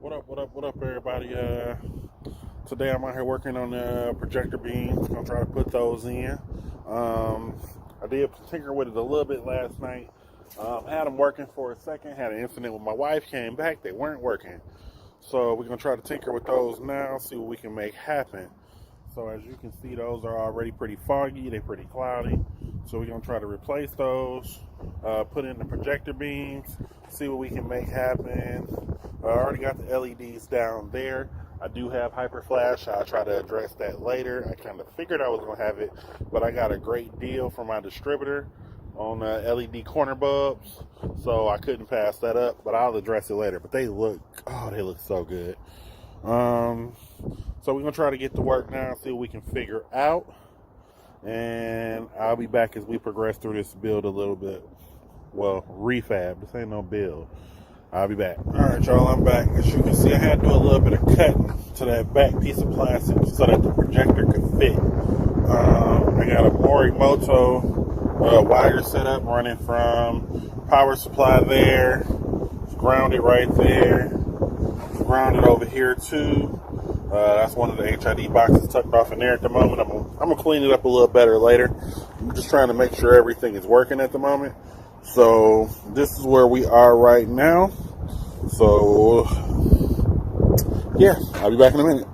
What up, everybody? Today I'm out here working on the projector beams. Gonna try to put those in. I did tinker with it a little bit last night. Had them working for a second. Had an incident with my wife. Came back, they weren't working. So we're gonna try to tinker with those now. See what we can make happen. So as you can see, those are already pretty foggy. They're pretty cloudy. So we're gonna try to replace those. Put in the projector beams. See what we can make happen. I already got the LEDs down there. I do have hyper flash. I'll try to address that later. I kind of figured I was going to have it, but I got a great deal from my distributor on LED corner bulbs, so I couldn't pass that up, but I'll address it later. But they look so good. So we're going to try to get to work now, see what we can figure out, and I'll be back as we progress through this build a little bit. Well, refab. This ain't no build. I'll be back. Alright, y'all, I'm back. As you can see, I had to do a little bit of cutting to that back piece of plastic so that the projector could fit. I got a Morimoto wire set up running from power supply there. It's grounded right there. It's grounded over here too. That's one of the HID boxes tucked off in there at the moment. I'm gonna clean it up a little better later. I'm just trying to make sure everything is working at the moment. So this is where we are right now. So yeah, I'll be back in a minute.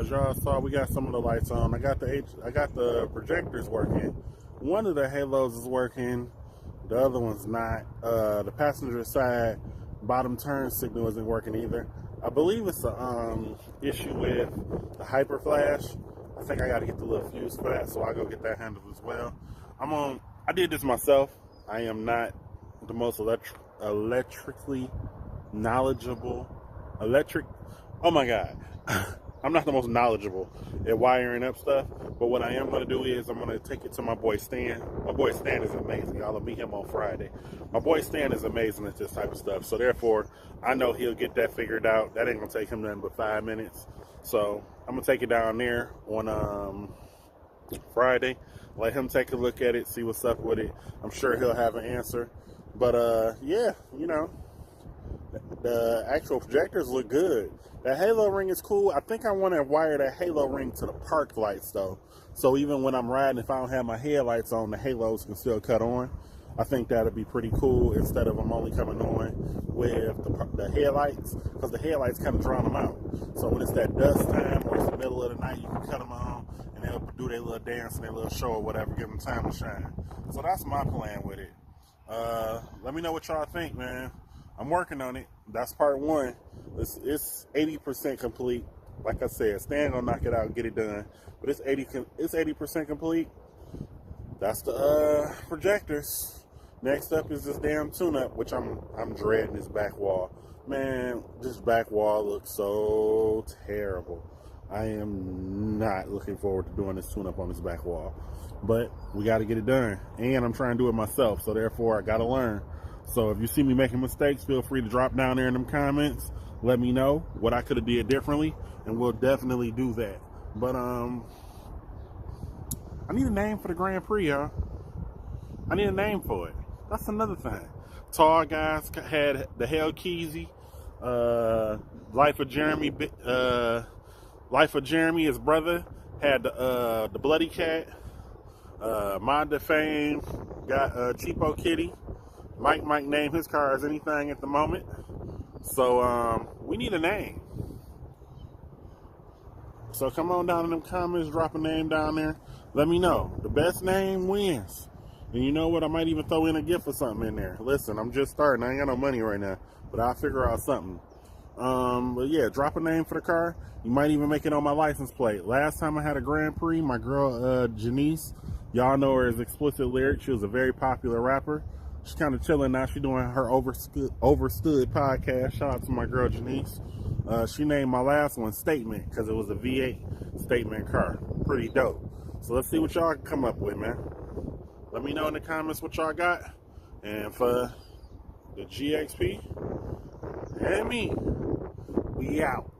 Y'all saw we got some of the lights on. I got the projectors working. One of the halos is working, the other one's not. The passenger side bottom turn signal isn't working either. I believe it's a issue with the hyper flash. I think I got to get the little fuse for that, so I'll go get that handled as well. I did this myself. I am not the most electrically knowledgeable. Oh my God. I'm not the most knowledgeable at wiring up stuff, but what I am going to do is I'm going to take it to my boy Stan. My boy Stan is amazing. I'll meet him on Friday. My boy Stan is amazing at this type of stuff, so therefore I know he'll get that figured out. That ain't going to take him nothing but 5 minutes. So I'm going to take it down there on Friday, let him take a look at it, see what's up with it. I'm sure he'll have an answer. But yeah, you know, the actual projectors look good. That halo ring is cool. I think I want to wire that halo ring to the park lights though. So even when I'm riding, if I don't have my headlights on, the halos can still cut on. I think that'd be pretty cool instead of them only coming on with the headlights, because the headlights kind of drown them out. So when it's that dusk time or it's the middle of the night, you can cut them on and they'll do their little dance and their little show or whatever, give them time to shine. So that's my plan with it. Let me know what y'all think, man. I'm working on it. That's part one. It's 80% complete. Like I said, Stan gonna knock it out and get it done. But it's 80% complete. That's the projectors. Next up is this damn tune-up, which I'm dreading this back wall. Man, this back wall looks so terrible. I am not looking forward to doing this tune-up on this back wall. But we got to get it done. And I'm trying to do it myself, so therefore I got to learn. So if you see me making mistakes, feel free to drop down there in them comments. Let me know what I could have did differently, and we'll definitely do that. But I need a name for the Grand Prix, y'all. I need a name for it. That's another thing. Tall guys had the Hell Keezy, Life of Jeremy, his brother had the Bloody Cat. Mod Fame got Cheapo Kitty. Mike might name his car as anything at the moment. So we need a name. So come on down in them comments, drop a name down there. Let me know. The best name wins. And you know what? I might even throw in a gift or something in there. Listen, I'm just starting. I ain't got no money right now, but I'll figure out something. But yeah, drop a name for the car. You might even make it on my license plate. Last time I had a Grand Prix, my girl Janice, y'all know her as Explicit Lyrics. She was a very popular rapper. She's kind of chilling now. She's doing her Overstood podcast. Shout out to my girl Janice. She named my last one Statement because it was a V8 Statement car. Pretty dope. So let's see what y'all come up with, man. Let me know in the comments what y'all got. And for the GXP and me, we out.